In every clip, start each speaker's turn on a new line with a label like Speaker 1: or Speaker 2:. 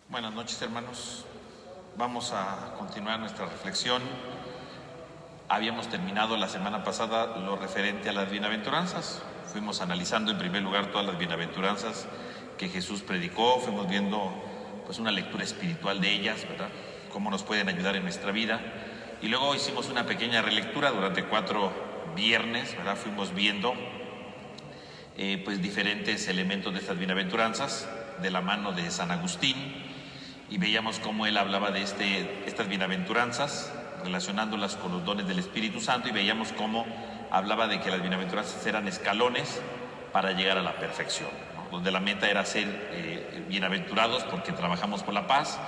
Speaker 1: Buenas noches, hermanos. Vamos a continuar nuestra reflexión. Habíamos terminado la semana pasada lo referente a las bienaventuranzas. Fuimos analizando en primer lugar todas las bienaventuranzas que Jesús predicó. Fuimos viendo pues una lectura espiritual de ellas, ¿verdad? Cómo nos pueden ayudar en nuestra vida. Y luego hicimos una pequeña relectura durante 4 viernes, ¿verdad? Fuimos viendo pues diferentes elementos de estas bienaventuranzas de la mano de San Agustín. Y veíamos cómo él hablaba de estas bienaventuranzas, relacionándolas con los dones del Espíritu Santo, y veíamos cómo hablaba de que las bienaventuranzas eran escalones para llegar a la perfección, ¿no? Donde la meta era ser bienaventurados porque trabajamos por la paz,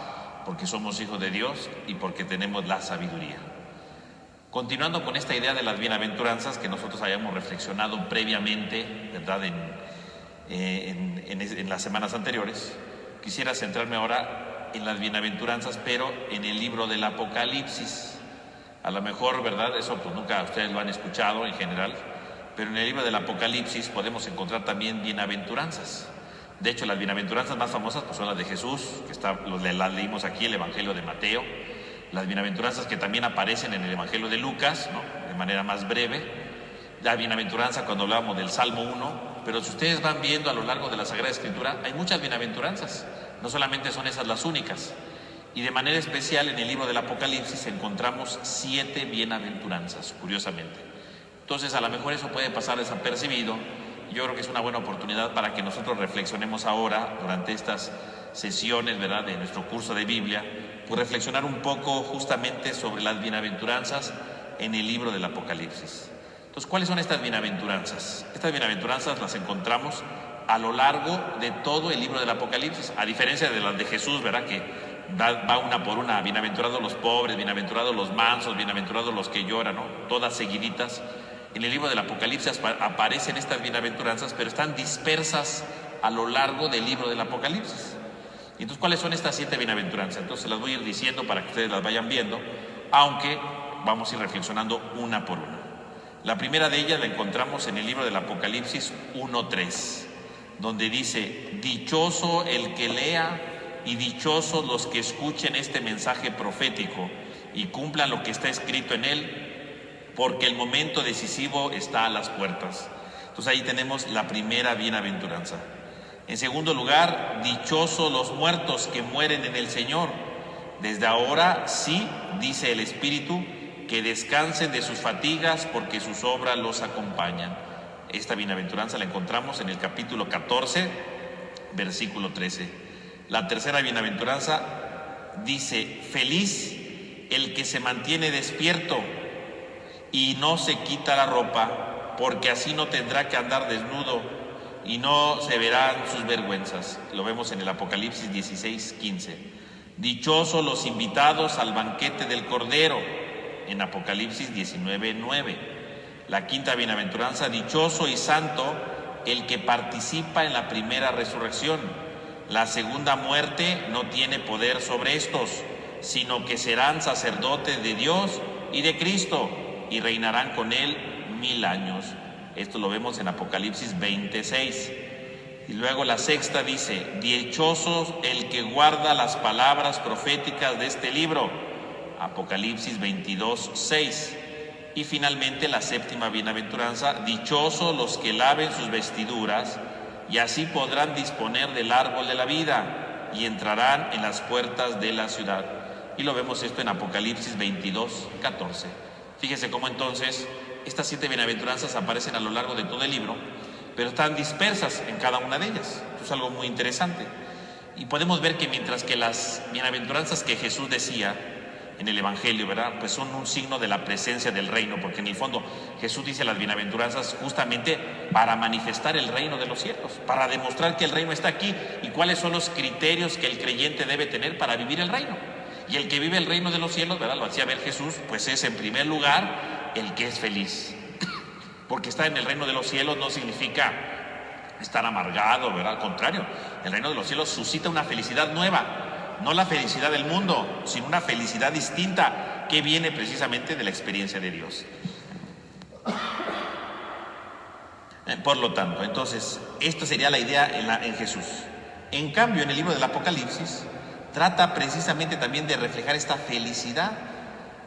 Speaker 1: porque somos hijos de Dios y porque tenemos la sabiduría. Continuando con esta idea de las bienaventuranzas que nosotros habíamos reflexionado previamente, ¿verdad? En las semanas anteriores, quisiera centrarme ahora en las bienaventuranzas, pero en el libro del Apocalipsis. A lo mejor, ¿verdad? Eso pues nunca ustedes lo han escuchado en general, pero en el libro del Apocalipsis podemos encontrar también bienaventuranzas. De hecho, las bienaventuranzas más famosas pues son las de Jesús, que las leímos aquí, el Evangelio de Mateo. Las bienaventuranzas que también aparecen en el Evangelio de Lucas, ¿no? De manera más breve. La bienaventuranza cuando hablábamos del Salmo 1, pero si ustedes van viendo a lo largo de la Sagrada Escritura, hay muchas bienaventuranzas. No solamente son esas las únicas. Y de manera especial en el libro del Apocalipsis encontramos 7 bienaventuranzas, curiosamente. Entonces a lo mejor eso puede pasar desapercibido. Yo creo que es una buena oportunidad para que nosotros reflexionemos ahora, durante estas sesiones, ¿verdad?, de nuestro curso de Biblia, pues reflexionar un poco justamente sobre las bienaventuranzas en el libro del Apocalipsis. Entonces, ¿cuáles son estas bienaventuranzas? Estas bienaventuranzas las encontramos a lo largo de todo el libro del Apocalipsis, a diferencia de las de Jesús, ¿verdad?, que va una por una: bienaventurados los pobres, bienaventurados los mansos, bienaventurados los que lloran, ¿no? Todas seguiditas. En el libro del Apocalipsis aparecen estas bienaventuranzas, pero están dispersas a lo largo del libro del Apocalipsis. Entonces, ¿cuáles son estas 7 bienaventuranzas? Entonces las voy a ir diciendo para que ustedes las vayan viendo, aunque vamos a ir reflexionando una por una. La primera de ellas la encontramos en el libro del Apocalipsis 1:3, donde dice: dichoso el que lea y dichosos los que escuchen este mensaje profético y cumplan lo que está escrito en él, porque el momento decisivo está a las puertas. Entonces ahí tenemos la primera bienaventuranza. En segundo lugar, dichosos los muertos que mueren en el Señor. Desde ahora sí, dice el Espíritu, que descansen de sus fatigas porque sus obras los acompañan. Esta bienaventuranza la encontramos en el capítulo 14, versículo 13. La tercera bienaventuranza dice: feliz el que se mantiene despierto y no se quita la ropa, porque así no tendrá que andar desnudo y no se verán sus vergüenzas. Lo vemos en el Apocalipsis 16:15. Dichosos los invitados al banquete del Cordero, en Apocalipsis 19:9. La quinta bienaventuranza: dichoso y santo el que participa en la primera resurrección. La segunda muerte no tiene poder sobre estos, sino que serán sacerdotes de Dios y de Cristo y reinarán con él 1000 años. Esto lo vemos en Apocalipsis 20:6. Y luego la sexta dice: dichoso el que guarda las palabras proféticas de este libro. Apocalipsis 22:6. Y finalmente la séptima bienaventuranza: dichosos los que laven sus vestiduras, y así podrán disponer del árbol de la vida y entrarán en las puertas de la ciudad. Y lo vemos esto en Apocalipsis 22:14. Fíjese cómo entonces estas 7 bienaventuranzas aparecen a lo largo de todo el libro, pero están dispersas en cada una de ellas. Esto es algo muy interesante. Y podemos ver que mientras que las bienaventuranzas que Jesús decía en el Evangelio, ¿verdad?, pues son un signo de la presencia del reino, porque en el fondo Jesús dice las bienaventuranzas justamente para manifestar el reino de los cielos, para demostrar que el reino está aquí y cuáles son los criterios que el creyente debe tener para vivir el reino. Y el que vive el reino de los cielos, ¿verdad?, lo hacía ver Jesús, pues es en primer lugar el que es feliz. Porque estar en el reino de los cielos no significa estar amargado, ¿verdad? Al contrario, el reino de los cielos suscita una felicidad nueva. No la felicidad del mundo, sino una felicidad distinta que viene precisamente de la experiencia de Dios. Por lo tanto, entonces, esta sería la idea en Jesús. En cambio, en el libro del Apocalipsis, trata precisamente también de reflejar esta felicidad,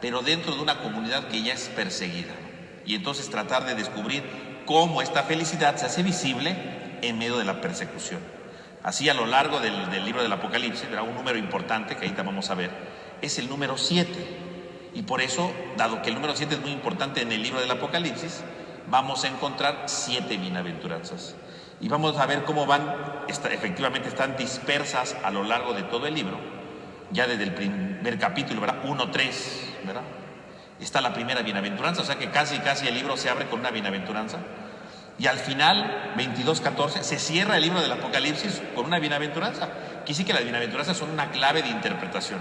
Speaker 1: pero dentro de una comunidad que ya es perseguida, ¿no? Y entonces tratar de descubrir cómo esta felicidad se hace visible en medio de la persecución. Así, a lo largo del libro del Apocalipsis, ¿verdad? Un número importante que ahorita vamos a ver es el número 7. Y por eso, dado que el número 7 es muy importante en el libro del Apocalipsis, vamos a encontrar 7 bienaventuranzas. Y vamos a ver cómo efectivamente están dispersas a lo largo de todo el libro. Ya desde el primer capítulo, ¿verdad? 1-3, ¿verdad? Está la primera bienaventuranza, o sea que casi el libro se abre con una bienaventuranza. Y al final, 22-14, se cierra el libro del Apocalipsis con una bienaventuranza. Quiere decir que las bienaventuranzas son una clave de interpretación.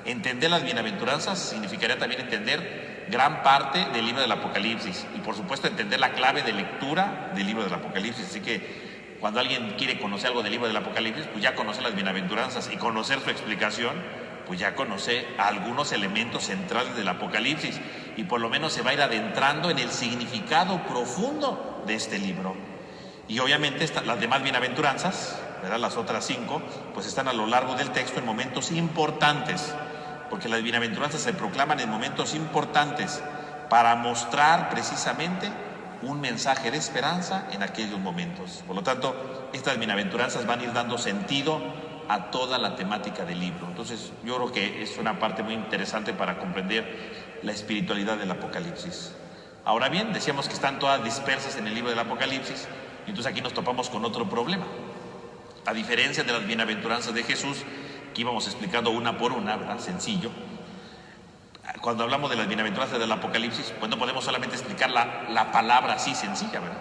Speaker 1: Entender las bienaventuranzas significaría también entender gran parte del libro del Apocalipsis. Y por supuesto entender la clave de lectura del libro del Apocalipsis. Así que cuando alguien quiere conocer algo del libro del Apocalipsis, pues ya conoce las bienaventuranzas. Y conocer su explicación, pues ya conoce algunos elementos centrales del Apocalipsis. Y por lo menos se va a ir adentrando en el significado profundo de este libro. Y obviamente las demás bienaventuranzas, ¿verdad? Las otras 5, pues están a lo largo del texto en momentos importantes, porque las bienaventuranzas se proclaman en momentos importantes para mostrar precisamente un mensaje de esperanza en aquellos momentos. Por lo tanto, estas bienaventuranzas van a ir dando sentido a toda la temática del libro. Entonces, yo creo que es una parte muy interesante para comprender la espiritualidad del Apocalipsis. Ahora bien, decíamos que están todas dispersas en el libro del Apocalipsis, y entonces aquí nos topamos con otro problema. A diferencia de las bienaventuranzas de Jesús, que íbamos explicando una por una, ¿verdad? Sencillo. Cuando hablamos de las bienaventuranzas del Apocalipsis, pues no podemos solamente explicar la palabra así sencilla, ¿verdad?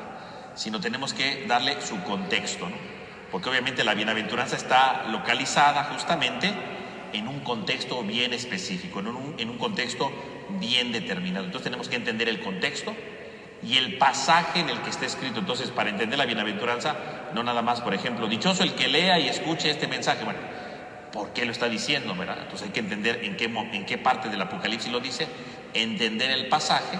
Speaker 1: Sino tenemos que darle su contexto, ¿no? Porque obviamente la bienaventuranza está localizada justamente en un contexto bien específico, en un contexto bien determinado. Entonces tenemos que entender el contexto y el pasaje en el que está escrito. Entonces, para entender la bienaventuranza, no nada más, por ejemplo, dichoso el que lea y escuche este mensaje. Bueno, ¿por qué lo está diciendo, verdad? Entonces hay que entender en qué parte del Apocalipsis lo dice, entender el pasaje,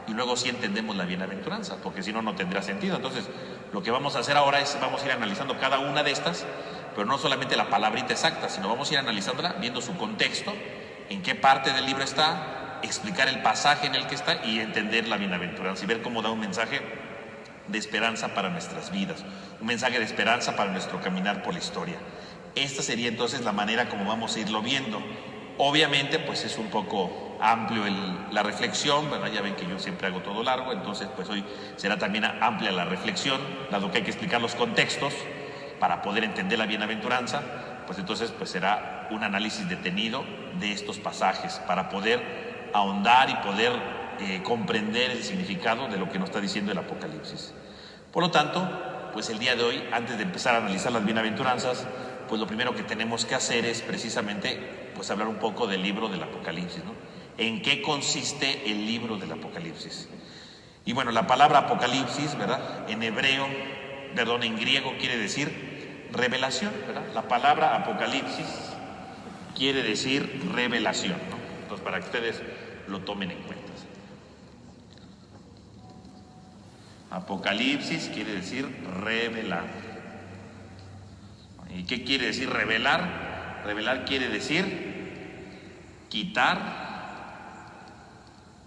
Speaker 1: y luego sí entendemos la bienaventuranza, porque si no, no tendrá sentido. Entonces, lo que vamos a hacer ahora es, vamos a ir analizando cada una de estas, pero no solamente la palabrita exacta, sino vamos a ir analizándola, viendo su contexto, en qué parte del libro está, explicar el pasaje en el que está y entender la bienaventuranza y ver cómo da un mensaje de esperanza para nuestras vidas, un mensaje de esperanza para nuestro caminar por la historia. Esta sería entonces la manera como vamos a irlo viendo. Obviamente, pues es un poco amplio la reflexión, ¿verdad? Ya ven que yo siempre hago todo largo, entonces pues hoy será también amplia la reflexión, dado que hay que explicar los contextos para poder entender la bienaventuranza. Pues entonces pues será un análisis detenido de estos pasajes para poder ahondar y poder comprender el significado de lo que nos está diciendo el Apocalipsis. Por lo tanto, pues el día de hoy, antes de empezar a analizar las bienaventuranzas, pues lo primero que tenemos que hacer es precisamente pues hablar un poco del libro del Apocalipsis, ¿no? ¿En qué consiste el libro del Apocalipsis? Y bueno, la palabra Apocalipsis, ¿verdad? En griego quiere decir revelación, ¿verdad? La palabra Apocalipsis quiere decir revelación, ¿no? Entonces, para que ustedes lo tomen en cuenta. Apocalipsis quiere decir revelar. ¿Y qué quiere decir revelar? Revelar quiere decir quitar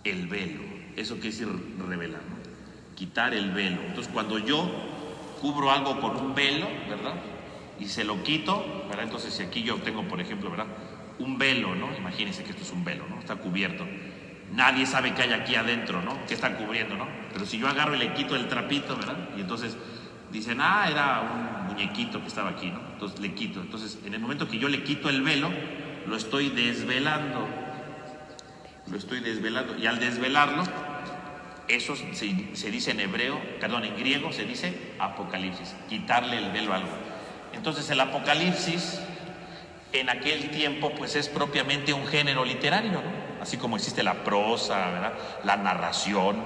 Speaker 1: el velo. Eso quiere decir revelar, ¿no? Quitar el velo. Entonces, cuando yo cubro algo con un velo, ¿verdad? Y se lo quito, ¿verdad? Entonces, si aquí yo tengo, por ejemplo, ¿verdad? Un velo, ¿no? Imagínense que esto es un velo, ¿no? Está cubierto. Nadie sabe qué hay aquí adentro, ¿no? ¿Qué está cubriendo, no? Pero si yo agarro y le quito el trapito, ¿verdad? Y entonces dicen, era un muñequito que estaba aquí, ¿no? Entonces le quito. Entonces, en el momento que yo le quito el velo, lo estoy desvelando. Y al desvelarlo, eso se dice en griego se dice Apocalipsis, quitarle el velo a algo. Entonces, el Apocalipsis en aquel tiempo pues es propiamente un género literario, ¿no? Así como existe la prosa, ¿verdad? La narración,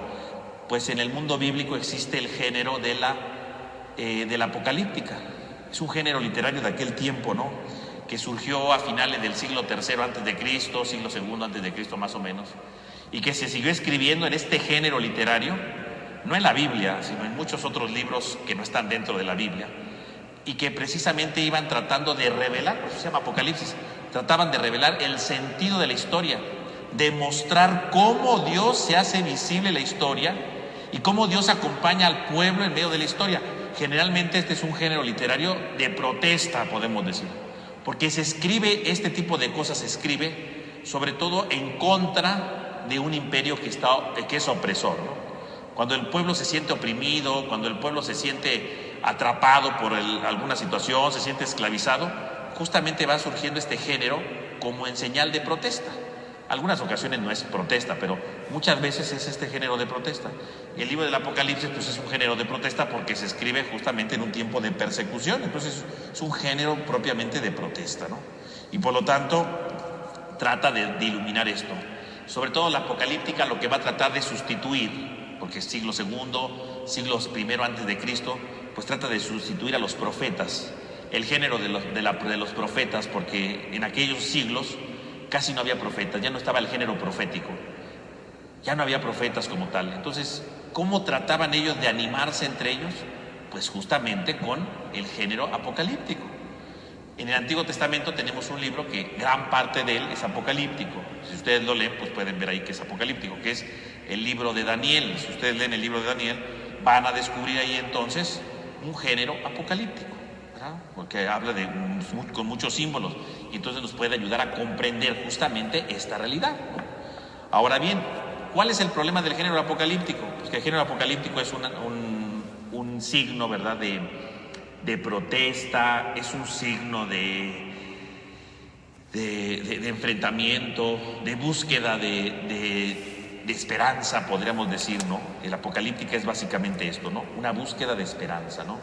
Speaker 1: pues en el mundo bíblico existe el género de la apocalíptica. Es un género literario de aquel tiempo, ¿no? Que surgió a finales del siglo III antes de Cristo, siglo II antes de Cristo más o menos, y que se siguió escribiendo en este género literario, no en la Biblia, sino en muchos otros libros que no están dentro de la Biblia, y que precisamente iban tratando de revelar, por eso se llama Apocalipsis, trataban de revelar el sentido de la historia, demostrar cómo Dios se hace visible en la historia y cómo Dios acompaña al pueblo en medio de la historia. Generalmente este es un género literario de protesta, podemos decir, porque se escribe, este tipo de cosas se escribe sobre todo en contra de un imperio que es opresor, ¿no? Cuando el pueblo se siente oprimido, cuando el pueblo se siente atrapado por alguna situación, se siente esclavizado, justamente va surgiendo este género como en señal de protesta. Algunas ocasiones no es protesta, pero muchas veces es este género de protesta. Y el libro del Apocalipsis pues es un género de protesta porque se escribe justamente en un tiempo de persecución, entonces es un género propiamente de protesta, ¿no? Y por lo tanto trata de iluminar esto. Sobre todo la apocalíptica lo que va a tratar de sustituir, porque es siglo segundo, siglos primero antes de Cristo, pues trata de sustituir a los profetas, el género de los profetas, porque en aquellos siglos casi no había profetas, ya no estaba el género profético, ya no había profetas como tal. Entonces, ¿cómo trataban ellos de animarse entre ellos? Pues justamente con el género apocalíptico. En el Antiguo Testamento tenemos un libro que gran parte de él es apocalíptico. Si ustedes lo leen, pues pueden ver ahí que es apocalíptico, que es el libro de Daniel. Si ustedes leen el libro de Daniel, van a descubrir ahí entonces un género apocalíptico, ¿verdad? Porque habla con muchos símbolos y entonces nos puede ayudar a comprender justamente esta realidad, ¿no? Ahora bien, ¿cuál es el problema del género apocalíptico? Pues que el género apocalíptico es un signo, ¿verdad?, de protesta, es un signo de enfrentamiento, de búsqueda de esperanza, podríamos decir, ¿no? La apocalíptica es básicamente esto, ¿no? Una búsqueda de esperanza, ¿no?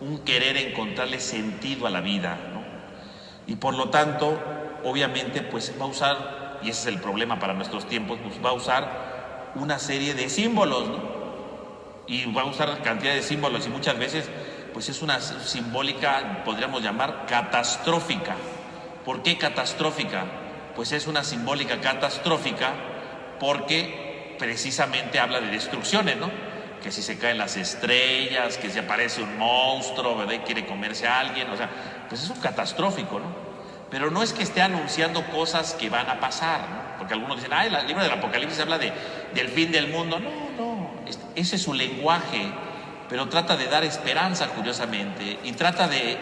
Speaker 1: Un querer encontrarle sentido a la vida, ¿no? Y por lo tanto, obviamente, pues va a usar, y ese es el problema para nuestros tiempos, pues va a usar una serie de símbolos, ¿no? Y va a usar cantidad de símbolos y muchas veces pues es una simbólica, podríamos llamar catastrófica. ¿Por qué catastrófica? Pues es una simbólica catastrófica porque precisamente habla de destrucciones, ¿no? Que si se caen las estrellas, que si aparece un monstruo, ¿verdad?, y quiere comerse a alguien, o sea, pues es un catastrófico, ¿no? Pero no es que esté anunciando cosas que van a pasar, ¿no? Porque algunos dicen, el libro del Apocalipsis habla del fin del mundo. No, ese es su lenguaje, pero trata de dar esperanza, curiosamente, y trata de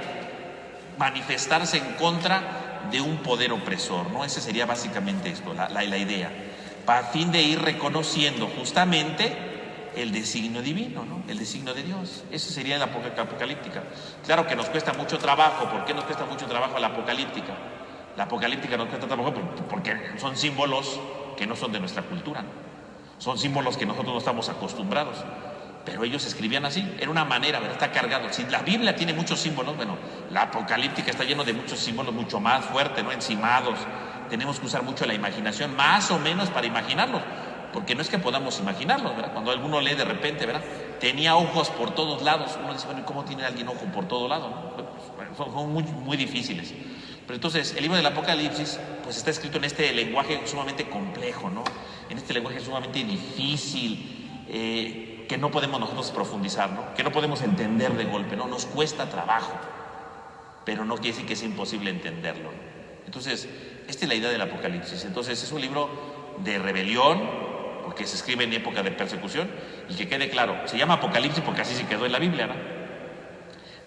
Speaker 1: manifestarse en contra de un poder opresor, ¿no? Ese sería básicamente esto, la idea, para fin de ir reconociendo justamente el designio divino, ¿no? El designio de Dios. Esa sería la apocalíptica. Claro que nos cuesta mucho trabajo. ¿Por qué nos cuesta mucho trabajo la apocalíptica? La apocalíptica nos cuesta trabajo porque son símbolos que no son de nuestra cultura, ¿no? Son símbolos que nosotros no estamos acostumbrados. Pero ellos escribían así, era una manera, ¿verdad? Está cargado. Si la Biblia tiene muchos símbolos, bueno, la apocalíptica está lleno de muchos símbolos mucho más fuertes, ¿no? Encimados. Tenemos que usar mucho la imaginación, más o menos para imaginarlos, porque no es que podamos imaginarlos, ¿verdad? Cuando alguno lee de repente, ¿verdad?, tenía ojos por todos lados, uno dice, bueno, ¿y cómo tiene alguien ojo por todo lado, no? Son muy, muy difíciles. Pero entonces, el libro del Apocalipsis, pues está escrito en este lenguaje sumamente complejo, ¿no? En este lenguaje sumamente difícil, que no podemos nosotros profundizar, ¿no? Que no podemos entender de golpe, ¿no? Nos cuesta trabajo, pero no quiere decir que es imposible entenderlo, ¿no? Entonces, esta es la idea del Apocalipsis. Entonces, es un libro de rebelión, porque se escribe en época de persecución, y que quede claro, se llama Apocalipsis porque así se quedó en la Biblia, ¿no?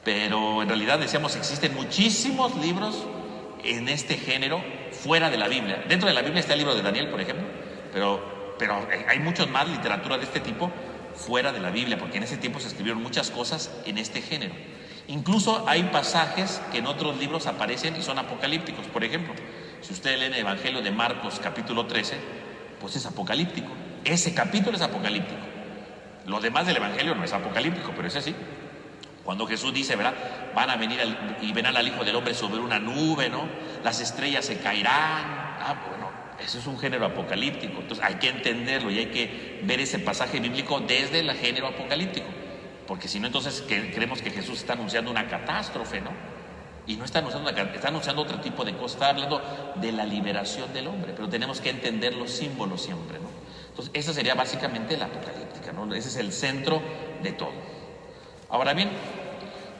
Speaker 1: Pero en realidad, decíamos, existen muchísimos libros en este género fuera de la Biblia. Dentro de la Biblia está el libro de Daniel, por ejemplo, pero hay muchos más literatura de este tipo fuera de la Biblia, porque en ese tiempo se escribieron muchas cosas en este género. Incluso hay pasajes que en otros libros aparecen y son apocalípticos. Por ejemplo, si ustedes leen el Evangelio de Marcos capítulo 13, pues es apocalíptico. Ese capítulo es apocalíptico. Lo demás del Evangelio no es apocalíptico, pero ese sí. Cuando Jesús dice, ¿verdad?, van a venir y verán al Hijo del Hombre sobre una nube, ¿no? Las estrellas se caerán. Bueno, eso es un género apocalíptico. Entonces hay que entenderlo y hay que ver ese pasaje bíblico desde el género apocalíptico. Porque si no, entonces creemos que Jesús está anunciando una catástrofe, ¿no? Y no está anunciando está anunciando otro tipo de cosas. Está hablando de la liberación del hombre, pero tenemos que entender los símbolos siempre, ¿no? Entonces, esa sería básicamente la apocalíptica, ¿no? Ese es el centro de todo. Ahora bien,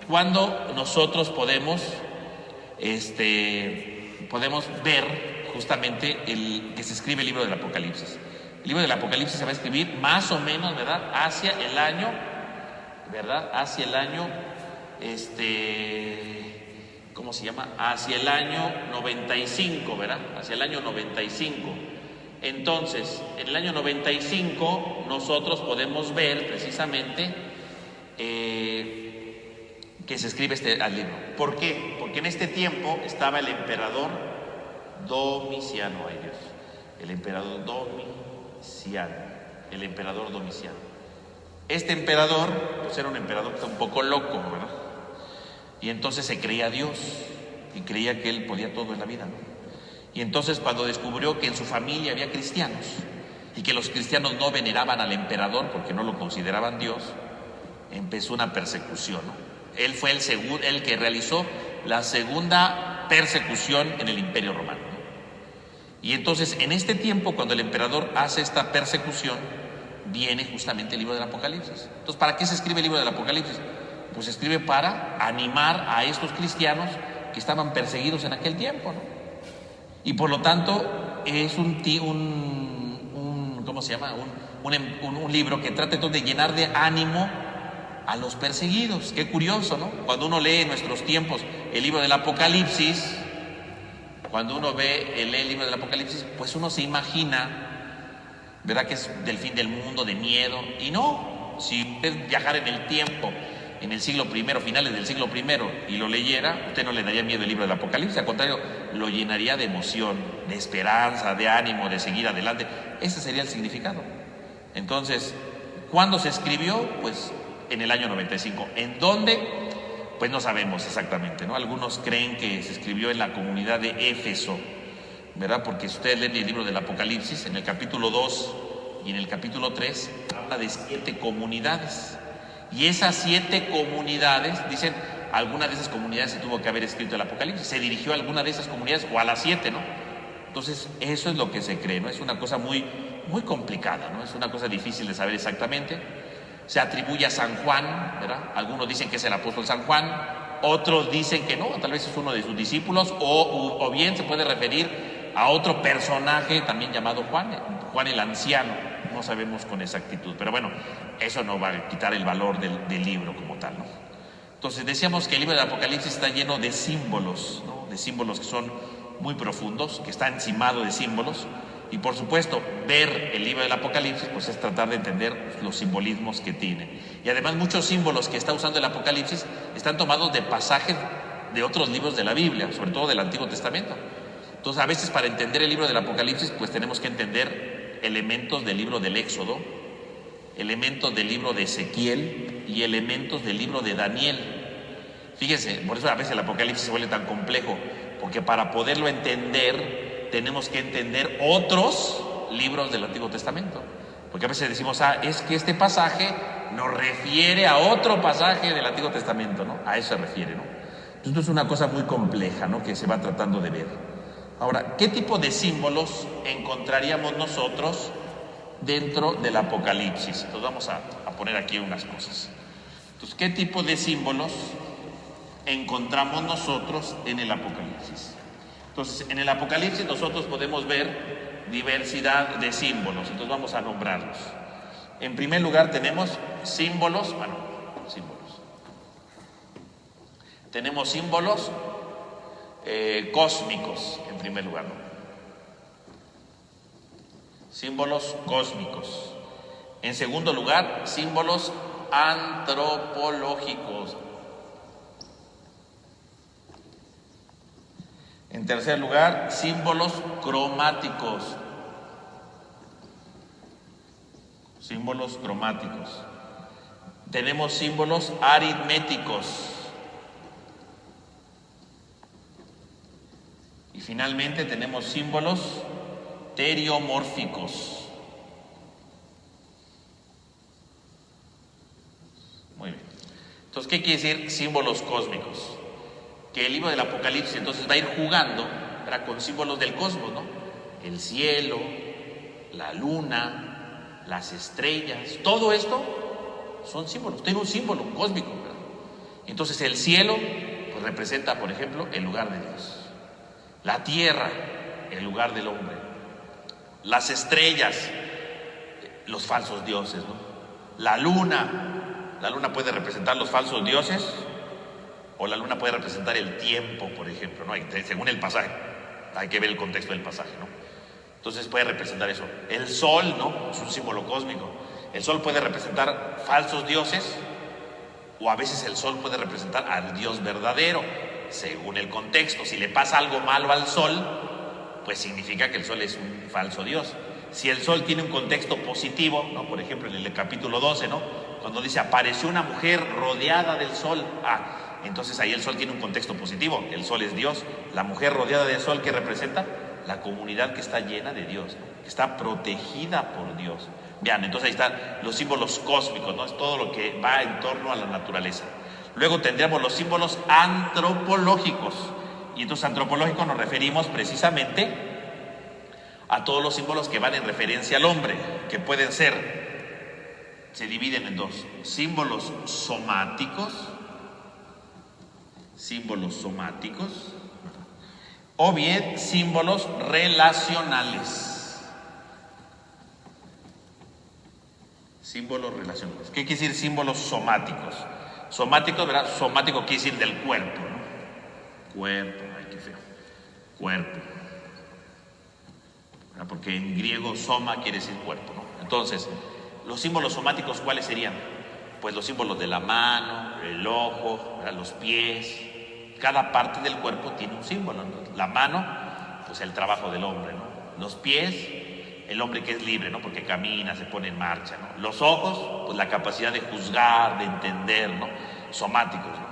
Speaker 1: cuando nosotros podemos ver justamente que se escribe el libro del Apocalipsis. El libro del Apocalipsis se va a escribir más o menos, ¿verdad?, hacia el año, ¿verdad?, hacia el año, ¿cómo se llama?, hacia el año 95, ¿verdad?, hacia el año 95. Entonces, en el año 95 nosotros podemos ver precisamente que se escribe al libro. ¿Por qué? Porque en este tiempo estaba el emperador Domiciano, ay Dios, el emperador Domiciano. Este emperador, pues era un emperador que está un poco loco, ¿verdad? Y entonces se creía Dios y creía que él podía todo en la vida, ¿no? Y entonces cuando descubrió que en su familia había cristianos y que los cristianos no veneraban al emperador porque no lo consideraban Dios, empezó una persecución, ¿no? Él fue el que realizó la segunda persecución en el Imperio Romano, ¿no? Y entonces en este tiempo, cuando el emperador hace esta persecución, viene justamente el libro del Apocalipsis. Entonces, ¿para qué se escribe el libro del Apocalipsis? Pues se escribe para animar a estos cristianos que estaban perseguidos en aquel tiempo, ¿no? Y por lo tanto es ¿cómo se llama? Un libro que trata entonces de llenar de ánimo a los perseguidos. Qué curioso, ¿no? Cuando uno lee en nuestros tiempos el libro del Apocalipsis, lee el libro del Apocalipsis, pues uno se imagina, ¿verdad?, que es del fin del mundo, de miedo. Y no, si usted viajara en el tiempo, en el siglo I, finales del siglo I, y lo leyera, usted no le daría miedo el libro del Apocalipsis, al contrario, lo llenaría de emoción, de esperanza, de ánimo, de seguir adelante. Ese sería el significado. Entonces, ¿cuándo se escribió? Pues en el año 95. ¿En dónde? Pues no sabemos exactamente, ¿no? Algunos creen que se escribió en la comunidad de Éfeso, ¿verdad? Porque si ustedes leen el libro del Apocalipsis, en el capítulo 2 y en el capítulo 3, habla de 7 comunidades. Y esas 7 comunidades, dicen, alguna de esas comunidades se tuvo que haber escrito el Apocalipsis, se dirigió a alguna de esas comunidades o a las 7, ¿no? Entonces, eso es lo que se cree, ¿no? Es una cosa muy, muy complicada, ¿no? Es una cosa difícil de saber exactamente. Se atribuye a San Juan, ¿verdad? Algunos dicen que es el apóstol San Juan, otros dicen que no, tal vez es uno de sus discípulos, o bien se puede referir a otro personaje también llamado Juan el anciano. No sabemos con exactitud, pero bueno, eso no va a quitar el valor del libro como tal, ¿no? Entonces decíamos que el libro del Apocalipsis está lleno de símbolos, ¿no? De símbolos que son muy profundos, que está encimado de símbolos. Y por supuesto, ver el libro del Apocalipsis pues es tratar de entender los simbolismos que tiene. Y además muchos símbolos que está usando el Apocalipsis están tomados de pasajes de otros libros de la Biblia, sobre todo del Antiguo Testamento. Entonces, a veces para entender el libro del Apocalipsis pues tenemos que entender elementos del libro del Éxodo, elementos del libro de Ezequiel y elementos del libro de Daniel. Fíjense, por eso a veces el Apocalipsis se vuelve tan complejo, porque para poderlo entender tenemos que entender otros libros del Antiguo Testamento, porque a veces decimos, es que este pasaje nos refiere a otro pasaje del Antiguo Testamento, ¿no? A eso se refiere, ¿no? Entonces, esto es una cosa muy compleja, ¿no?, que se va tratando de ver. Ahora, ¿qué tipo de símbolos encontraríamos nosotros dentro del Apocalipsis? Entonces vamos a poner aquí unas cosas. Entonces, ¿qué tipo de símbolos encontramos nosotros en el Apocalipsis? Entonces, en el Apocalipsis nosotros podemos ver diversidad de símbolos. Entonces vamos a nombrarlos. En primer lugar tenemos símbolos. Tenemos símbolos cósmicos, en primer lugar, ¿no? Símbolos cósmicos. En segundo lugar, símbolos antropológicos. En tercer lugar, símbolos cromáticos. Símbolos cromáticos. Tenemos símbolos aritméticos. Y finalmente tenemos símbolos teriomórficos. Muy bien. Entonces, ¿qué quiere decir símbolos cósmicos? Que el libro del Apocalipsis entonces va a ir jugando, ¿verdad?, con símbolos del cosmos, ¿no? El cielo, la luna, las estrellas, todo esto son símbolos, tiene un símbolo cósmico, ¿verdad? Entonces el cielo pues representa, por ejemplo, el lugar de Dios. La tierra, el lugar del hombre. Las estrellas, los falsos dioses, ¿no? La luna puede representar los falsos dioses, o la luna puede representar el tiempo, por ejemplo, ¿no? Según el pasaje, hay que ver el contexto del pasaje, ¿no? Entonces puede representar eso. El sol, ¿no? Es un símbolo cósmico. El sol puede representar falsos dioses, o a veces el sol puede representar al Dios verdadero, según el contexto. Si le pasa algo malo al sol, pues significa que el sol es un falso Dios. Si el sol tiene un contexto positivo, ¿no? Por ejemplo, en el capítulo 12, ¿no? Cuando dice, apareció una mujer rodeada del sol. Entonces ahí el sol tiene un contexto positivo. El sol es Dios. La mujer rodeada del sol, ¿qué representa? La comunidad que está llena de Dios, ¿no? Que está protegida por Dios. Vean, entonces ahí están los símbolos cósmicos, ¿no? Es todo lo que va en torno a la naturaleza. Luego tendríamos los símbolos antropológicos. Y entonces antropológicos nos referimos precisamente a todos los símbolos que van en referencia al hombre, que pueden ser, se dividen en dos: símbolos somáticos, o bien símbolos relacionales. Símbolos relacionales. ¿Qué quiere decir símbolos somáticos? Somáticos, ¿verdad? Somático quiere decir del cuerpo, ¿no? Cuerpo, ay, qué feo. Cuerpo. ¿Verdad? Porque en griego soma quiere decir cuerpo, ¿no? Entonces, los símbolos somáticos, ¿cuáles serían? Pues los símbolos de la mano, el ojo, ¿verdad? Los pies. Cada parte del cuerpo tiene un símbolo, ¿no? La mano, pues el trabajo del hombre, ¿no? Los pies, el hombre que es libre, ¿no? Porque camina, se pone en marcha, ¿no? Los ojos, pues la capacidad de juzgar, de entender, ¿no? Somáticos, ¿no?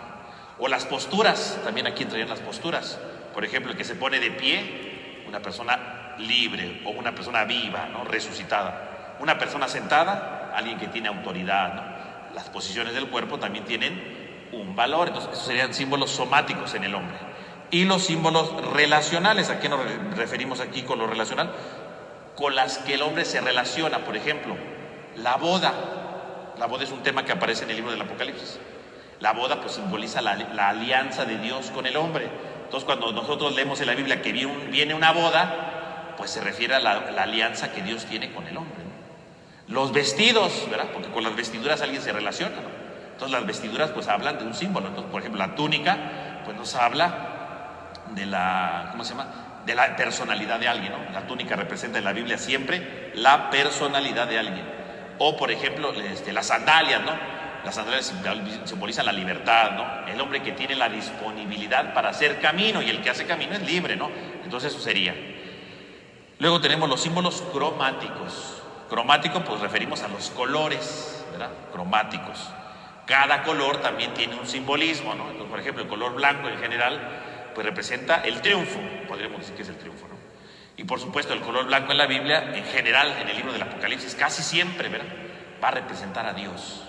Speaker 1: O las posturas, también aquí entrarían las posturas. Por ejemplo, el que se pone de pie, una persona libre, o una persona viva, ¿no? Resucitada. Una persona sentada, alguien que tiene autoridad, ¿no? Las posiciones del cuerpo también tienen un valor. Entonces, esos serían símbolos somáticos en el hombre. Y los símbolos relacionales, ¿a qué nos referimos aquí con lo relacional? Con las que el hombre se relaciona. Por ejemplo, la boda. La boda es un tema que aparece en el libro del Apocalipsis. La boda pues simboliza la alianza de Dios con el hombre. Entonces cuando nosotros leemos en la Biblia que viene una boda, pues se refiere a la alianza que Dios tiene con el hombre, ¿no? Los vestidos, ¿verdad? Porque con las vestiduras alguien se relaciona, ¿no? Entonces las vestiduras pues hablan de un símbolo. Entonces, por ejemplo, la túnica pues nos habla de la, ¿cómo se llama?, de la personalidad de alguien, ¿no? La túnica representa en la Biblia siempre la personalidad de alguien. O por ejemplo, las sandalias, ¿no? Las sandalias simbolizan la libertad, ¿no? El hombre que tiene la disponibilidad para hacer camino, y el que hace camino es libre, ¿no? Entonces eso sería. Luego tenemos los símbolos cromáticos. Cromático, pues referimos a los colores, ¿verdad? Cromáticos. Cada color también tiene un simbolismo, ¿no? Entonces, por ejemplo, el color blanco en general pues representa el triunfo, podríamos decir que es el triunfo, ¿no? Y por supuesto el color blanco en la Biblia, en general, en el libro del Apocalipsis, casi siempre, ¿verdad?, va a representar a Dios.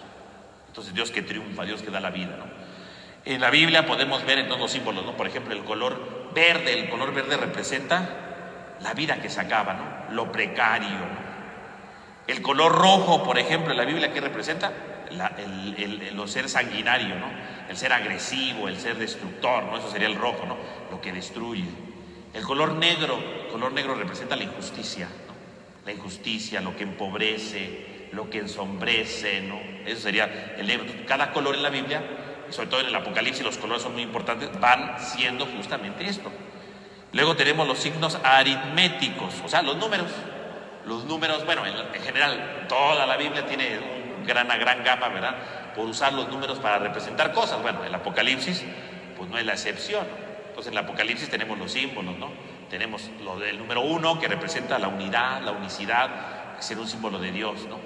Speaker 1: Entonces Dios que triunfa, Dios que da la vida, ¿no? En la Biblia podemos ver en todos los símbolos, ¿no? Por ejemplo, el color verde representa la vida que se acaba, ¿no? Lo precario, ¿no? El color rojo, por ejemplo, en la Biblia, ¿qué representa? El ser sanguinario, ¿no? El ser agresivo, el ser destructor, ¿no? Eso sería el rojo, ¿no? Lo que destruye. El color negro representa la injusticia, ¿no? La injusticia, lo que empobrece, lo que ensombrece, ¿no? Eso sería el negro. Cada color en la Biblia, y sobre todo en el Apocalipsis, los colores son muy importantes, van siendo justamente esto. Luego tenemos los signos aritméticos, o sea, los números. Los números, bueno, en general, toda la Biblia tiene una gran gama, ¿verdad?, por usar los números para representar cosas. Bueno, el Apocalipsis, pues no es la excepción, ¿no? Entonces en el Apocalipsis tenemos los símbolos, ¿no? Tenemos lo del número 1, que representa la unidad, la unicidad, que será un símbolo de Dios, ¿no?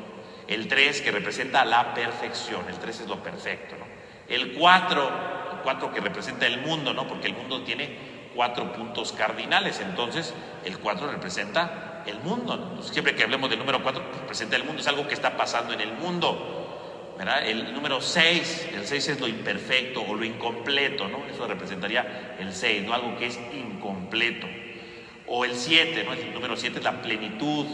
Speaker 1: El 3, que representa la perfección, el 3 es lo perfecto, ¿no? El 4 que representa el mundo, ¿no? Porque el mundo tiene 4 puntos cardinales, entonces el 4 representa el mundo, ¿no? Entonces, siempre que hablemos del número 4, representa el mundo, es algo que está pasando en el mundo, ¿verdad? El número 6, el 6 es lo imperfecto o lo incompleto, ¿no? Eso representaría el 6, ¿no? Algo que es incompleto. O el 7, ¿no? El número 7 es la plenitud,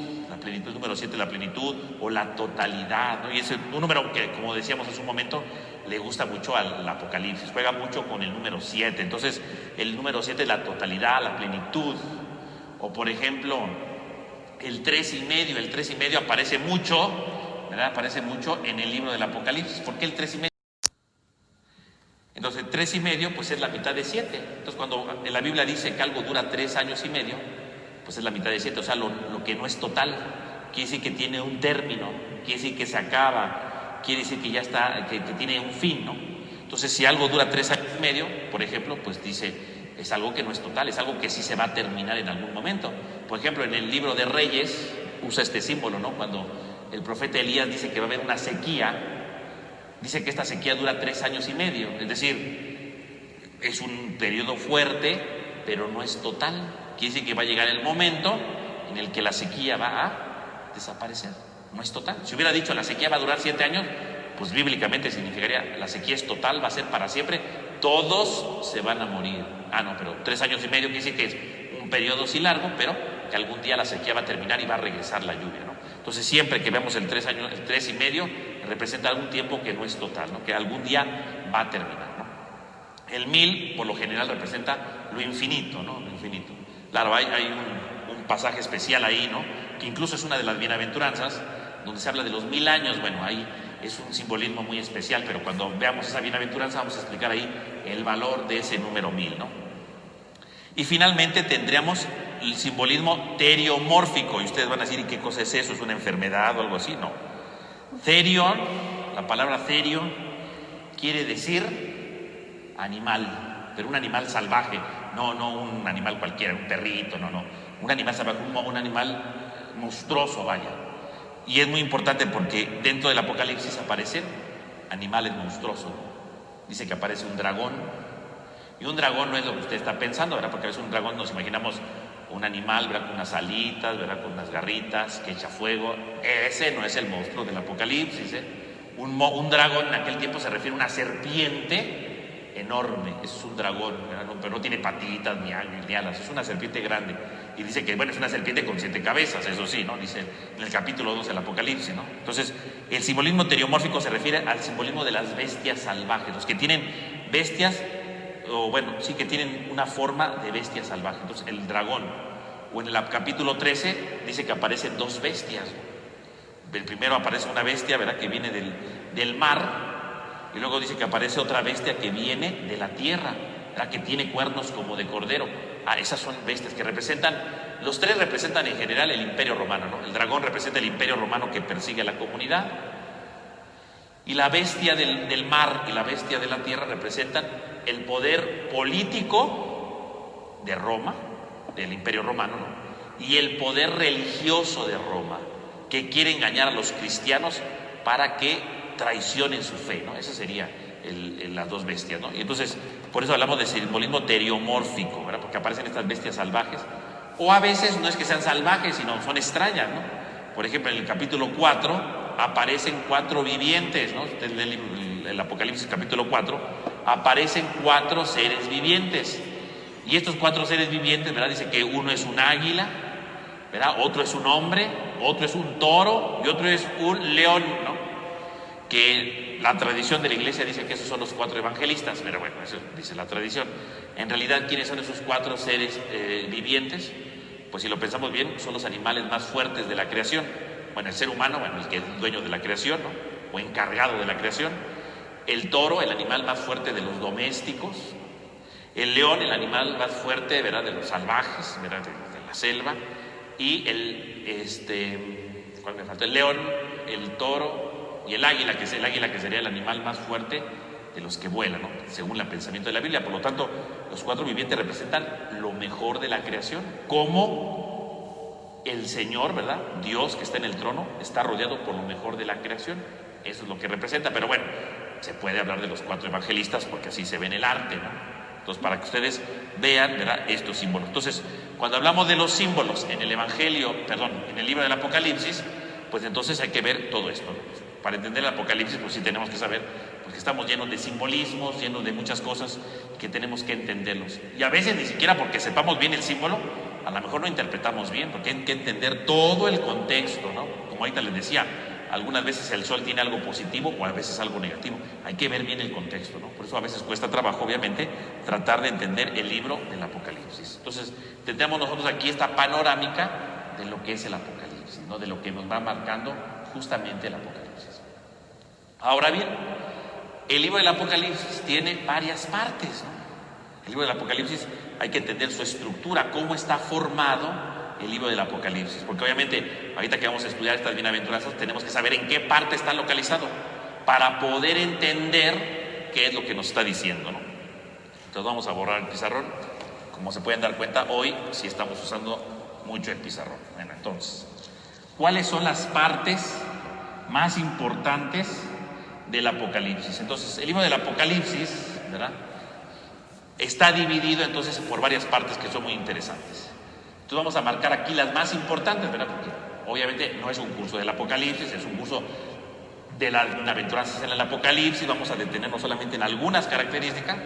Speaker 1: el número 7 es la plenitud o la totalidad, ¿no? Y es un número que, como decíamos hace un momento, le gusta mucho al Apocalipsis, juega mucho con el número 7. Entonces, el número 7 es la totalidad, la plenitud. O por ejemplo, el 3,5, el 3,5 aparece mucho, ¿verdad? Aparece mucho en el libro del Apocalipsis. ¿Por qué el 3,5? Entonces, 3,5 pues es la mitad de 7. Entonces, cuando en la Biblia dice que algo dura 3 años y medio, pues es la mitad de 7. O sea, lo que no es total, quiere decir que tiene un término, quiere decir que se acaba, quiere decir que ya está, que tiene un fin, ¿no? Entonces, si algo dura 3 años y medio, por ejemplo, pues dice, es algo que no es total, es algo que sí se va a terminar en algún momento. Por ejemplo, en el libro de Reyes usa este símbolo, ¿no? Cuando el profeta Elías dice que va a haber una sequía, dice que esta sequía dura 3 años y medio, es decir, es un periodo fuerte, pero no es total. Quiere decir que va a llegar el momento en el que la sequía va a desaparecer, no es total. Si hubiera dicho la sequía va a durar 7 años, pues bíblicamente significaría la sequía es total, va a ser para siempre, todos se van a morir. No, pero 3 años y medio quiere decir que es un periodo sí largo, pero que algún día la sequía va a terminar y va a regresar la lluvia, ¿no? Entonces siempre que vemos el 3 años, el 3,5 representa algún tiempo que no es total, ¿no? Que algún día va a terminar, ¿no? El 1000 por lo general representa lo infinito, ¿no? Lo infinito. Claro, hay un pasaje especial ahí, ¿no? Que incluso es una de las bienaventuranzas donde se habla de los 1000 años. Bueno, ahí es un simbolismo muy especial, pero cuando veamos esa bienaventuranza vamos a explicar ahí el valor de ese número 1000, ¿no? Y finalmente tendríamos el simbolismo teriomórfico, y ustedes van a decir, ¿y qué cosa es eso? ¿Es una enfermedad o algo así? No. Therion, la palabra therion quiere decir animal, pero un animal salvaje, no un animal cualquiera, un perrito, no, un animal salvaje, un animal monstruoso, vaya. Y es muy importante porque dentro del Apocalipsis aparecen animales monstruosos. Dice que aparece un dragón, y un dragón no es lo que usted está pensando, ¿verdad? Porque a veces un dragón nos imaginamos un animal, ¿verdad? Con unas alitas, ¿verdad? Con unas garritas, que echa fuego. Ese no es el monstruo del Apocalipsis, ¿eh? Un dragón en aquel tiempo se refiere a una serpiente enorme. Eso es un dragón, ¿verdad? Pero no tiene patitas ni alas, es una serpiente grande. Y dice que, bueno, es una serpiente con 7 cabezas, eso sí, ¿no? Dice en el capítulo 2 del Apocalipsis, ¿no? Entonces, el simbolismo teriomórfico se refiere al simbolismo de las bestias salvajes, los que tienen bestias, o bueno, sí que tienen una forma de bestia salvaje. Entonces, el dragón, o en el capítulo 13 dice que aparecen 2 bestias. El primero aparece una bestia, ¿verdad? Que viene del mar, y luego dice que aparece otra bestia que viene de la tierra, ¿verdad? Que tiene cuernos como de cordero. Esas son bestias que representan, los 3 representan en general el imperio romano, ¿no? El dragón representa el imperio romano que persigue a la comunidad, y la bestia del mar y la bestia de la tierra representan el poder político de Roma, del imperio romano, ¿no? Y el poder religioso de Roma, que quiere engañar a los cristianos para que traicionen su fe, ¿no? Esas serían las 2 bestias, ¿no? Y entonces, por eso hablamos de simbolismo teriomórfico, ¿verdad? Porque aparecen estas bestias salvajes, o a veces no es que sean salvajes, sino son extrañas, ¿no? Por ejemplo, en el capítulo 4 aparecen 4 vivientes, ¿no? El Apocalipsis capítulo 4, aparecen 4 seres vivientes, y estos 4 seres vivientes, ¿verdad? Dice que uno es un águila, ¿verdad? Otro es un hombre, otro es un toro y otro es un león, ¿no? Que la tradición de la iglesia dice que esos son los 4 evangelistas, pero bueno, eso dice la tradición. En realidad, ¿quiénes son esos 4 seres vivientes? Pues si lo pensamos bien, son los animales más fuertes de la creación. Bueno, el ser humano, bueno, el que es dueño de la creación, ¿no? O encargado de la creación. El toro, el animal más fuerte de los domésticos. El león, el animal más fuerte, ¿verdad? De los salvajes, ¿verdad? De la selva. Y ¿cuál me falta? El león, el toro y el águila, que sería el animal más fuerte de los que vuelan, ¿no? Según el pensamiento de la Biblia. Por lo tanto, los 4 vivientes representan lo mejor de la creación, como el Señor, ¿verdad? Dios que está en el trono está rodeado por lo mejor de la creación. Eso es lo que representa. Pero bueno, se puede hablar de los 4 evangelistas porque así se ve en el arte, ¿no? Entonces, para que ustedes vean, ¿verdad?, estos símbolos. Entonces, cuando hablamos de los símbolos en el en el libro del Apocalipsis, pues entonces hay que ver todo esto, ¿no? Para entender el Apocalipsis, pues sí tenemos que saber, porque estamos llenos de simbolismos, llenos de muchas cosas que tenemos que entenderlos. Y a veces ni siquiera porque sepamos bien el símbolo, a lo mejor no interpretamos bien, porque hay que entender todo el contexto, ¿no? Como ahorita les decía, algunas veces el sol tiene algo positivo o a veces algo negativo. Hay que ver bien el contexto, ¿no? Por eso a veces cuesta trabajo, obviamente, tratar de entender el libro del Apocalipsis. Entonces, tendremos nosotros aquí esta panorámica de lo que es el Apocalipsis, ¿no? De lo que nos va marcando justamente el Apocalipsis. Ahora bien, el libro del Apocalipsis tiene varias partes, ¿no? El libro del Apocalipsis hay que entender su estructura, cómo está formado el libro del Apocalipsis, porque obviamente ahorita que vamos a estudiar estas bienaventuranzas tenemos que saber en qué parte está localizado para poder entender qué es lo que nos está diciendo, ¿no? Entonces vamos a borrar el pizarrón. Como se pueden dar cuenta, hoy sí estamos usando mucho el pizarrón. Bueno, entonces, ¿cuáles son las partes más importantes del Apocalipsis? Entonces, el libro del Apocalipsis, ¿verdad?, está dividido entonces por varias partes que son muy interesantes. Entonces vamos a marcar aquí las más importantes, ¿verdad? Porque obviamente no es un curso del Apocalipsis, es un curso de las bienaventuranzas en el Apocalipsis. Vamos a detenernos solamente en algunas características,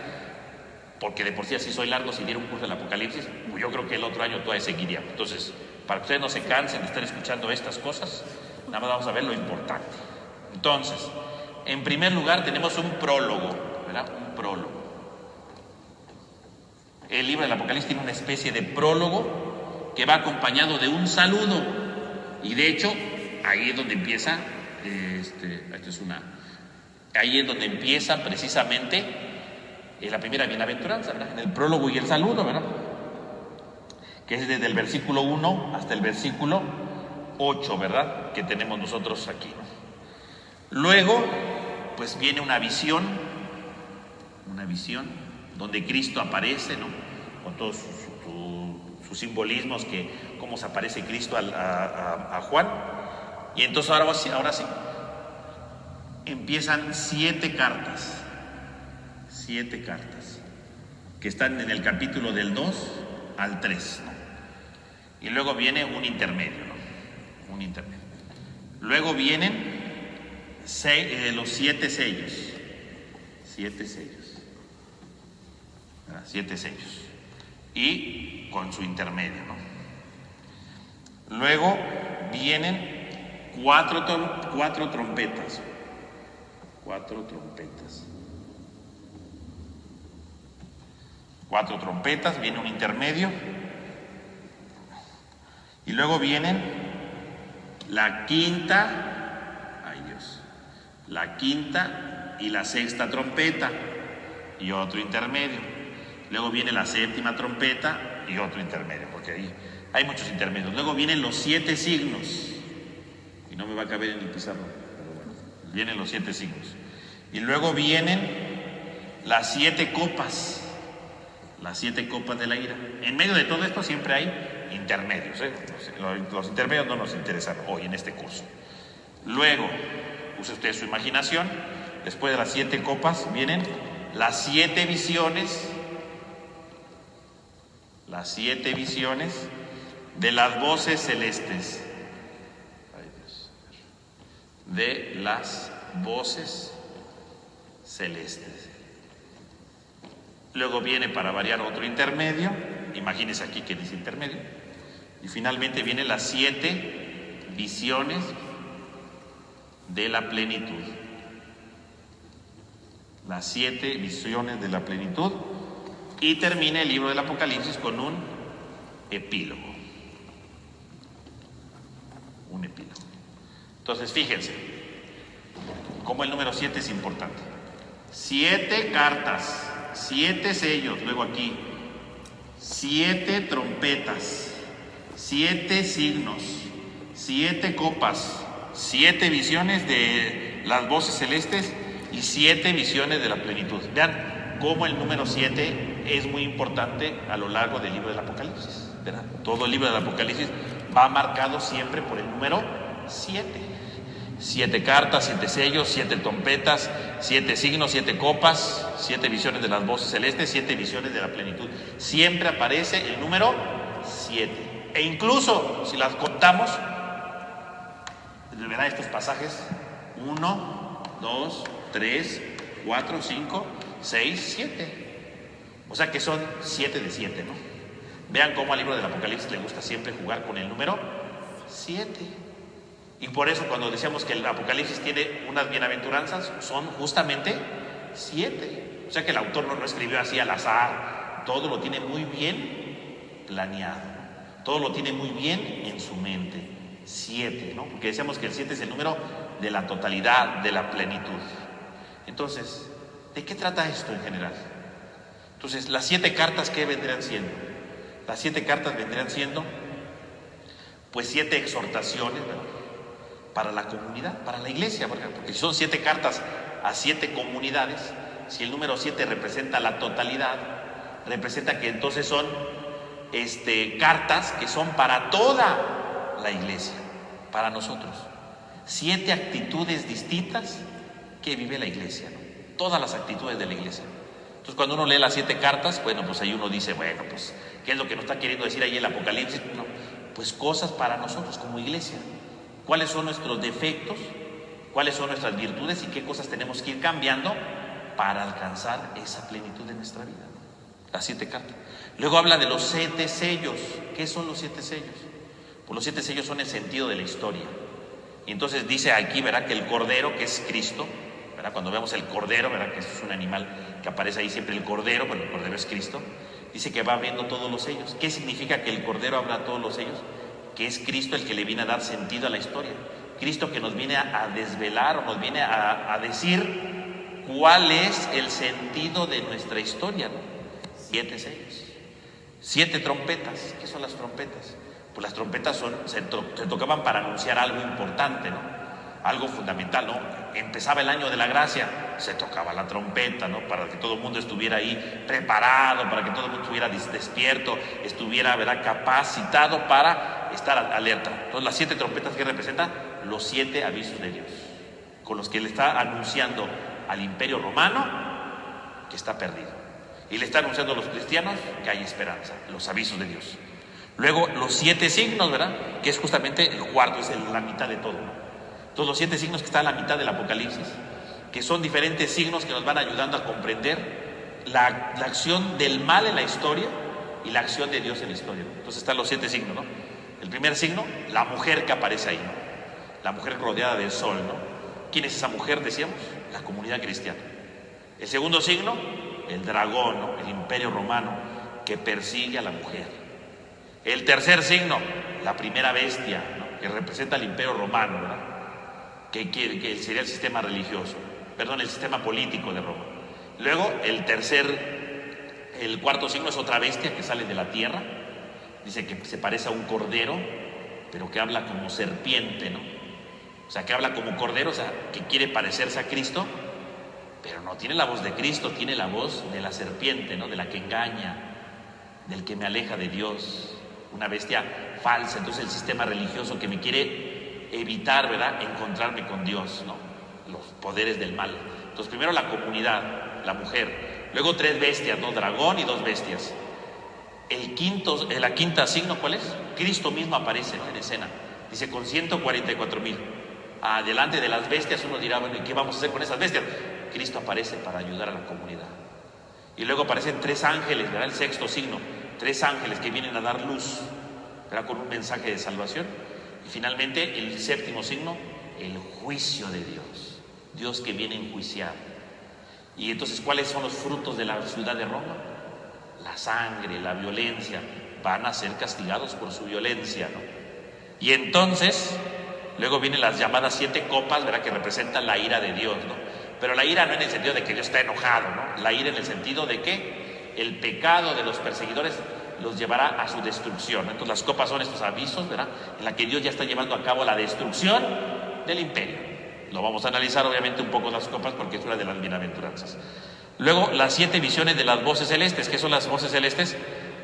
Speaker 1: porque de por sí así soy largo. Si diera un curso del Apocalipsis, yo creo que el otro año todavía seguiría. Entonces, para que ustedes no se cansen de estar escuchando estas cosas, nada más vamos a ver lo importante. Entonces, en primer lugar tenemos un prólogo, ¿verdad? Un prólogo. El libro del Apocalipsis tiene una especie de prólogo que va acompañado de un saludo, y de hecho ahí es donde empieza ahí es donde empieza precisamente la primera bienaventuranza, ¿verdad? En el prólogo y el saludo, ¿verdad?, que es desde el versículo 1 hasta el versículo 8, ¿verdad?, que tenemos nosotros aquí. Luego pues viene una visión donde Cristo aparece, ¿no?, con todos sus simbolismos, que cómo se aparece Cristo a Juan. Y entonces ahora sí empiezan 7 cartas que están en el capítulo del 2 al 3, ¿no? Y luego viene un intermedio, ¿no? Un intermedio. Luego vienen los 7 sellos. 7 sellos. ¿Verdad? 7 sellos. Y con su intermedio, ¿no? Luego vienen 4 trompetas. 4 trompetas. 4 trompetas, viene un intermedio. Y luego vienen la quinta, la quinta y la sexta trompeta y otro intermedio. Luego viene la séptima trompeta y otro intermedio, porque ahí hay muchos intermedios. Luego vienen los 7 signos, y no me va a caber en el pizarrón, pero bueno, vienen los 7 signos. Y luego vienen las 7 copas, las 7 copas de la ira. En medio de todo esto siempre hay intermedios, ¿eh? Los intermedios no nos interesan hoy en este curso. Luego, use usted su imaginación, después de las 7 copas vienen las 7 visiones. Las 7 visiones de las voces celestes. Ay, Dios. De las voces celestes. Luego viene, para variar, otro intermedio. Imagínense aquí que dice intermedio. Y finalmente vienen las 7 visiones de la plenitud. Las 7 visiones de la plenitud. Y termina el libro del Apocalipsis con un epílogo. Un epílogo. Entonces, fíjense cómo el número 7 es importante. 7 cartas, 7 sellos, luego aquí 7 trompetas, 7 signos, 7 copas, 7 visiones de las voces celestes y 7 visiones de la plenitud. Vean cómo el número 7 es muy importante a lo largo del libro del Apocalipsis, ¿verdad? Todo el libro del Apocalipsis va marcado siempre por el número 7. 7 cartas, 7 sellos, 7 trompetas, 7 signos, 7 copas, 7 visiones de las voces celestes, 7 visiones de la plenitud. Siempre aparece el número 7. E incluso si las contamos, verán estos pasajes: 1, 2, 3, 4, 5, 6, 7. O sea que son 7 de 7, ¿no? Vean cómo al libro del Apocalipsis le gusta siempre jugar con el número 7. Y por eso cuando decíamos que el Apocalipsis tiene unas bienaventuranzas, son justamente 7. O sea que el autor no lo escribió así al azar, todo lo tiene muy bien planeado, todo lo tiene muy bien en su mente. 7, ¿no? Porque decíamos que el 7 es el número de la totalidad, de la plenitud. Entonces, ¿de qué trata esto en general? Entonces, las 7 cartas, ¿qué vendrían siendo? Las 7 cartas vendrían siendo, pues, 7 exhortaciones, ¿verdad?, para la comunidad, para la iglesia, porque si son 7 cartas a 7 comunidades, si el número 7 representa la totalidad, representa que entonces son cartas que son para toda la iglesia, para nosotros. 7 actitudes distintas que vive la iglesia, ¿no? Todas las actitudes de la iglesia. Entonces, cuando uno lee las 7 cartas, bueno, pues ahí uno dice, bueno, pues, ¿qué es lo que nos está queriendo decir ahí el Apocalipsis? No, pues cosas para nosotros como iglesia. ¿Cuáles son nuestros defectos? ¿Cuáles son nuestras virtudes? ¿Y qué cosas tenemos que ir cambiando para alcanzar esa plenitud de nuestra vida, ¿no? Las 7 cartas. Luego habla de los 7 sellos. ¿Qué son los 7 sellos? Pues los 7 sellos son el sentido de la historia. Y entonces dice aquí, ¿verdad?, que el Cordero, que es Cristo, ¿verdad?, cuando vemos el Cordero, ¿verdad?, que es un animal que aparece ahí siempre el Cordero, pero el Cordero es Cristo, dice que va abriendo todos los sellos. ¿Qué significa que el Cordero abra todos los sellos? Que es Cristo el que le viene a dar sentido a la historia. Cristo que nos viene a desvelar o nos viene a decir cuál es el sentido de nuestra historia, ¿no? 7 sellos. 7 trompetas. ¿Qué son las trompetas? Pues las trompetas se tocaban para anunciar algo importante, ¿no? Algo fundamental, ¿no? Empezaba el año de la gracia, se tocaba la trompeta, ¿no? Para que todo el mundo estuviera ahí preparado, para que todo el mundo estuviera despierto, estuviera, ¿verdad?, capacitado para estar alerta. Entonces, las 7 trompetas, que representan los 7 avisos de Dios, con los que le está anunciando al Imperio Romano que está perdido, y le está anunciando a los cristianos que hay esperanza, los avisos de Dios. Luego los 7 signos, ¿verdad?, que es justamente el cuarto, es la mitad de todo, ¿no? Entonces los 7 signos que están a la mitad del Apocalipsis, que son diferentes signos que nos van ayudando a comprender la acción del mal en la historia y la acción de Dios en la historia, ¿no? Entonces están los 7 signos, ¿no? El primer signo, la mujer que aparece ahí, ¿no? La mujer rodeada del sol, ¿no? ¿Quién es esa mujer, decíamos? La comunidad cristiana. El segundo signo, el dragón, ¿no?, el Imperio Romano que persigue a la mujer. El tercer signo, la primera bestia, ¿no?, que representa al Imperio Romano, ¿verdad?, que sería el sistema religioso, el sistema político de Roma. Luego el cuarto signo es otra bestia que sale de la tierra, dice que se parece a un cordero, pero que habla como serpiente, ¿no? O sea, que habla como cordero, o sea, que quiere parecerse a Cristo, pero no tiene la voz de Cristo, tiene la voz de la serpiente, ¿no?, de la que engaña, del que me aleja de Dios, una bestia falsa. Entonces el sistema religioso que me quiere evitar, ¿verdad?, encontrarme con Dios, ¿no?, los poderes del mal. Entonces primero la comunidad, la mujer, luego 3 bestias, 2 dragón y 2 bestias. La quinta signo, ¿cuál es? Cristo mismo aparece en escena, dice con 144,000. Delante de las bestias uno dirá, bueno, ¿y qué vamos a hacer con esas bestias? Cristo aparece para ayudar a la comunidad. Y luego aparecen 3 ángeles, ¿verdad?, el sexto signo, 3 ángeles que vienen a dar luz, ¿verdad?, con un mensaje de salvación. Y finalmente el séptimo signo, el juicio de Dios, Dios que viene a enjuiciar. Y entonces, ¿cuáles son los frutos de la ciudad de Roma? La sangre, la violencia, van a ser castigados por su violencia, ¿no? Y entonces, luego vienen las llamadas 7 copas, ¿verdad?, que representan la ira de Dios, ¿no? Pero la ira no en el sentido de que Dios está enojado, ¿no? La ira en el sentido de que el pecado de los perseguidores los llevará a su destrucción. Entonces las copas son estos avisos, ¿verdad?, en la que Dios ya está llevando a cabo la destrucción del imperio. Lo vamos a analizar obviamente un poco las copas porque es una de las bienaventuranzas. Luego las 7 visiones de las voces celestes. ¿Qué son las voces celestes?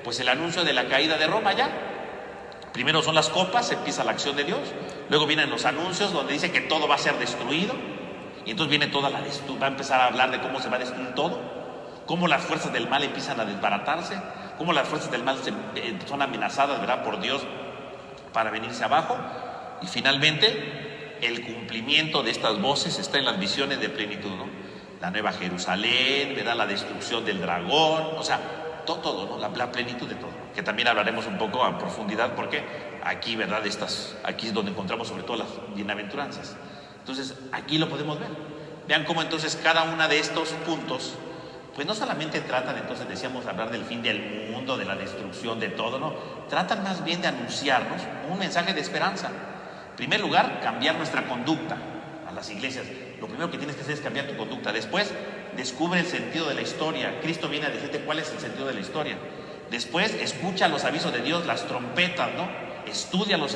Speaker 1: Pues el anuncio de la caída de Roma ya. Primero son las copas, empieza la acción de Dios. Luego vienen los anuncios donde dice que todo va a ser destruido. Y entonces viene va a empezar a hablar de cómo se va a destruir todo, cómo las fuerzas del mal empiezan a desbaratarse, cómo las fuerzas del mal son amenazadas, ¿verdad?, por Dios para venirse abajo. Y finalmente el cumplimiento de estas voces está en las visiones de plenitud, ¿no? La nueva Jerusalén, ¿verdad?, la destrucción del dragón. O sea, todo, ¿no? La plenitud de todo, que también hablaremos un poco a profundidad, porque aquí, ¿verdad? Aquí es donde encontramos sobre todo las bienaventuranzas. Entonces, aquí lo podemos ver. Vean cómo entonces cada uno de estos puntos, pues no solamente tratan, entonces decíamos, hablar del fin del mundo, de la destrucción de todo, no, tratan más bien de anunciarnos un mensaje de esperanza. En primer lugar, cambiar nuestra conducta. A las iglesias, lo primero que tienes que hacer es cambiar tu conducta. Después, descubre el sentido de la historia. Cristo viene a decirte cuál es el sentido de la historia. Después, escucha los avisos de Dios, las trompetas, ¿no? Escucha los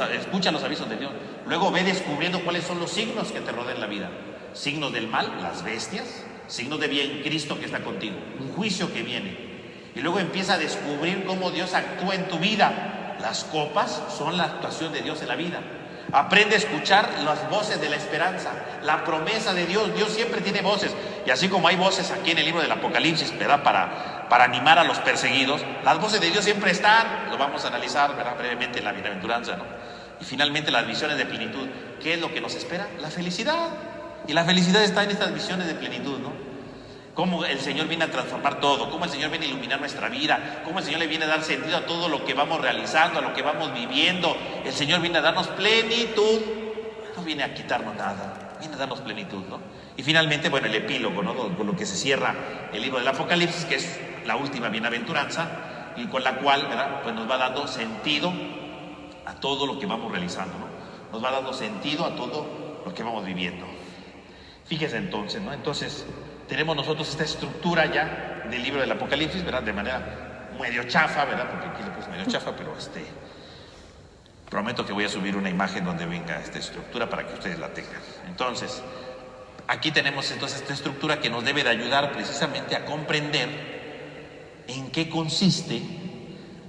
Speaker 1: avisos de Dios. Luego ve descubriendo cuáles son los signos que te rodean la vida. Signos del mal, las bestias. Signos de bien, Cristo que está contigo. Un juicio que viene. Y luego empieza a descubrir cómo Dios actúa en tu vida. Las copas son la actuación de Dios en la vida. Aprende a escuchar las voces de la esperanza, la promesa de Dios. Dios siempre tiene voces. Y así como hay voces aquí en el libro del Apocalipsis, ¿verdad? Para animar a los perseguidos, las voces de Dios siempre están. Lo vamos a analizar, ¿verdad? Brevemente en la bienaventuranza, ¿no? Y finalmente las visiones de plenitud. ¿Qué es lo que nos espera? La felicidad. Y la felicidad está en estas visiones de plenitud, ¿no? Cómo el Señor viene a transformar todo, cómo el Señor viene a iluminar nuestra vida, cómo el Señor le viene a dar sentido a todo lo que vamos realizando, a lo que vamos viviendo. El Señor viene a darnos plenitud, no viene a quitarnos nada, viene a darnos plenitud, ¿no? Y finalmente, bueno, el epílogo, ¿no? Con lo que se cierra el libro del Apocalipsis, que es la última bienaventuranza, y con la cual, ¿verdad? Pues nos va dando sentido a todo lo que vamos realizando, ¿no? Nos va dando sentido a todo lo que vamos viviendo. Fíjese entonces, ¿no? Entonces, tenemos nosotros esta estructura ya del libro del Apocalipsis, ¿verdad? De manera medio chafa, ¿verdad? Porque aquí le puse medio chafa, pero prometo que voy a subir una imagen donde venga esta estructura para que ustedes la tengan. Entonces, aquí tenemos entonces esta estructura que nos debe de ayudar precisamente a comprender en qué consiste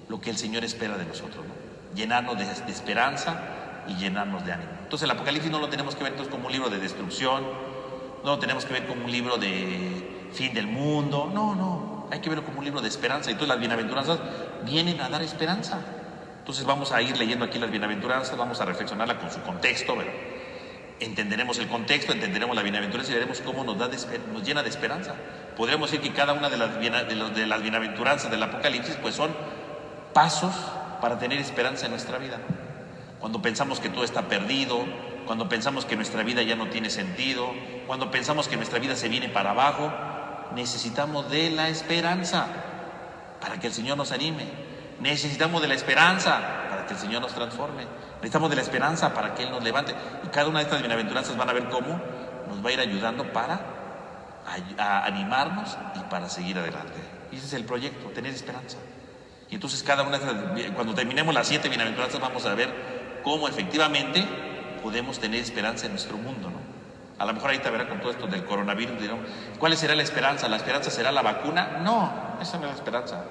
Speaker 1: lo que el Señor espera de nosotros, ¿no? Llenarnos de esperanza y llenarnos de ánimo. Entonces, el Apocalipsis no lo tenemos que ver entonces como un libro de destrucción, no lo tenemos que ver como un libro de fin del mundo, no, hay que verlo como un libro de esperanza. Y entonces las bienaventuranzas vienen a dar esperanza. Entonces vamos a ir leyendo aquí las bienaventuranzas, vamos a reflexionarla con su contexto, ¿verdad? Entenderemos el contexto, entenderemos la bienaventuranza y veremos cómo nos llena de esperanza. Podríamos decir que cada una de las bienaventuranzas del Apocalipsis pues son pasos para tener esperanza en nuestra vida. Cuando pensamos que todo está perdido, cuando pensamos que nuestra vida ya no tiene sentido, cuando pensamos que nuestra vida se viene para abajo, necesitamos de la esperanza para que el Señor nos anime. Necesitamos de la esperanza para que el Señor nos transforme. Necesitamos de la esperanza para que Él nos levante. Y cada una de estas bienaventuranzas van a ver cómo nos va a ir ayudando para a animarnos y para seguir adelante. Y ese es el proyecto, tener esperanza. Y entonces cada una de estas, cuando terminemos las 7 bienaventuranzas, vamos a ver cómo efectivamente podemos tener esperanza en nuestro mundo, ¿no? A lo mejor ahorita verá con todo esto del coronavirus, dirán, ¿cuál será la esperanza? ¿La esperanza será la vacuna? No, esa no es la esperanza.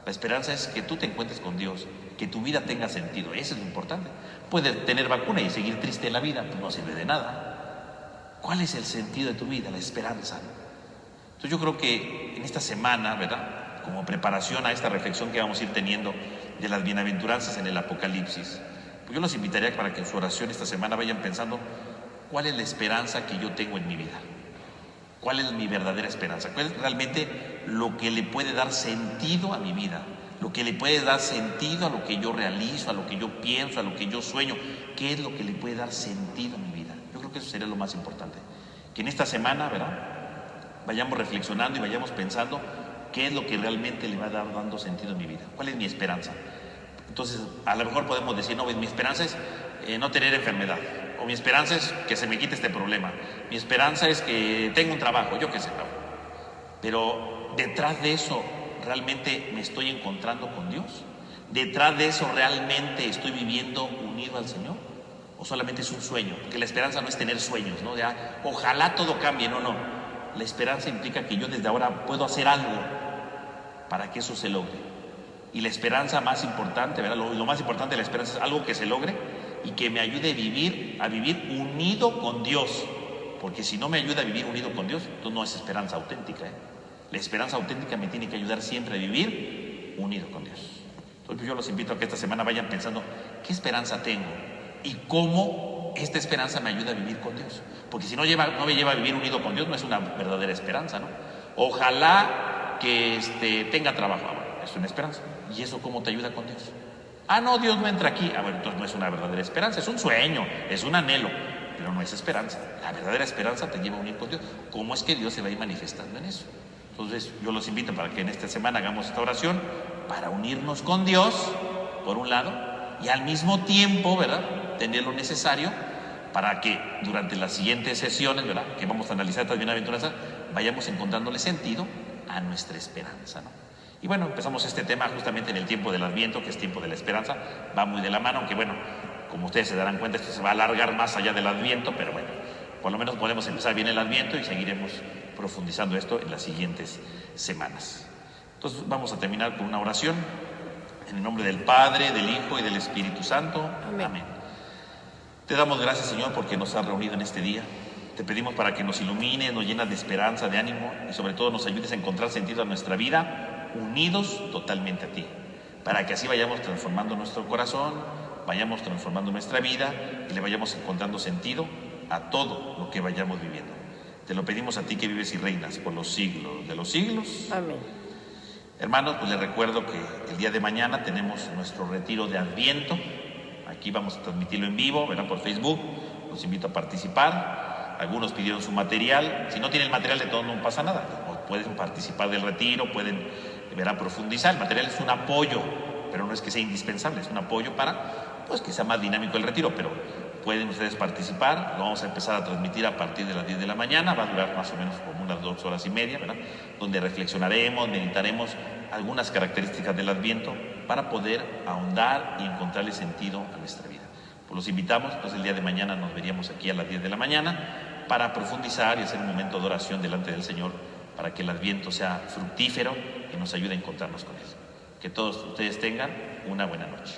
Speaker 1: La esperanza es que tú te encuentres con Dios, que tu vida tenga sentido. Eso es lo importante. Puedes tener vacuna y seguir triste en la vida, pues no sirve de nada. ¿Cuál es el sentido de tu vida? La esperanza. Entonces yo creo que en esta semana, ¿verdad? Como preparación a esta reflexión que vamos a ir teniendo de las bienaventuranzas en el Apocalipsis, pues yo los invitaría para que en su oración esta semana vayan pensando cuál es la esperanza que yo tengo en mi vida. ¿Cuál es mi verdadera esperanza? ¿Cuál es realmente lo que le puede dar sentido a mi vida? Lo que le puede dar sentido a lo que yo realizo, a lo que yo pienso, a lo que yo sueño. ¿Qué es lo que le puede dar sentido a mi vida? Yo creo que eso sería lo más importante. Que en esta semana, ¿verdad? Vayamos reflexionando y vayamos pensando qué es lo que realmente le va a dar dando sentido a mi vida. ¿Cuál es mi esperanza? Entonces, a lo mejor podemos decir, no, mi esperanza es no tener enfermedad. O mi esperanza es que se me quite este problema. Mi esperanza es que tenga un trabajo, yo qué sé. No. Pero detrás de eso, ¿realmente me estoy encontrando con Dios? ¿Detrás de eso realmente estoy viviendo unido al Señor? ¿O solamente es un sueño? Porque la esperanza no es tener sueños, ¿no? Ojalá todo cambie, no. La esperanza implica que yo desde ahora puedo hacer algo para que eso se logre. Y la esperanza más importante, ¿verdad? Lo más importante de la esperanza es algo que se logre y que me ayude a vivir unido con Dios. Porque si no me ayuda a vivir unido con Dios, entonces no es esperanza auténtica, ¿eh? La esperanza auténtica me tiene que ayudar siempre a vivir unido con Dios. Entonces yo los invito a que esta semana vayan pensando qué esperanza tengo y cómo esta esperanza me ayuda a vivir con Dios. Porque si no me lleva a vivir unido con Dios, no es una verdadera esperanza, ¿no? Ojalá que tenga trabajo ahora. es una esperanza. ¿Y eso cómo te ayuda con Dios? Ah, no, Dios no entra aquí. A ver, entonces no es una verdadera esperanza, es un sueño, es un anhelo, pero no es esperanza. La verdadera esperanza te lleva a unir con Dios. ¿Cómo es que Dios se va a ir manifestando en eso? Entonces yo los invito para que en esta semana hagamos esta oración para unirnos con Dios, por un lado, y al mismo tiempo, ¿verdad?, tener lo necesario para que durante las siguientes sesiones, ¿verdad?, que vamos a analizar estas bienaventuranzas, vayamos encontrándole sentido a nuestra esperanza, ¿no? Y bueno, empezamos este tema justamente en el tiempo del Adviento, que es tiempo de la esperanza, va muy de la mano, aunque bueno, como ustedes se darán cuenta, esto se va a alargar más allá del Adviento, pero bueno, por lo menos podemos empezar bien el Adviento y seguiremos profundizando esto en las siguientes semanas. Entonces vamos a terminar con una oración, en el nombre del Padre, del Hijo y del Espíritu Santo. Amén. Amén. Te damos gracias, Señor, porque nos has reunido en este día. Te pedimos para que nos ilumines, nos llenas de esperanza, de ánimo y sobre todo nos ayudes a encontrar sentido a nuestra vida, unidos totalmente a ti, para que así vayamos transformando nuestro corazón, vayamos transformando nuestra vida y le vayamos encontrando sentido a todo lo que vayamos viviendo. Te lo pedimos a ti que vives y reinas por los siglos de los siglos. Amén. Hermanos, pues les recuerdo que el día de mañana tenemos nuestro retiro de Adviento. Aquí vamos a transmitirlo en vivo, verán por Facebook. Los invito a participar. Algunos pidieron su material. Si no tienen el material, de todo no pasa nada. Pueden participar del retiro, pueden, verán, profundizar. El material es un apoyo, pero no es que sea indispensable, es un apoyo para, pues, que sea más dinámico el retiro, pero pueden ustedes participar. Lo vamos a empezar a transmitir a partir de las 10 de la mañana, va a durar más o menos como unas 2 horas y media, ¿verdad?, donde reflexionaremos, meditaremos algunas características del Adviento para poder ahondar y encontrarle sentido a nuestra vida. Pues los invitamos, pues el día de mañana nos veríamos aquí a las 10 de la mañana para profundizar y hacer un momento de oración delante del Señor para que el Adviento sea fructífero y nos ayude a encontrarnos con Él. Que todos ustedes tengan una buena noche.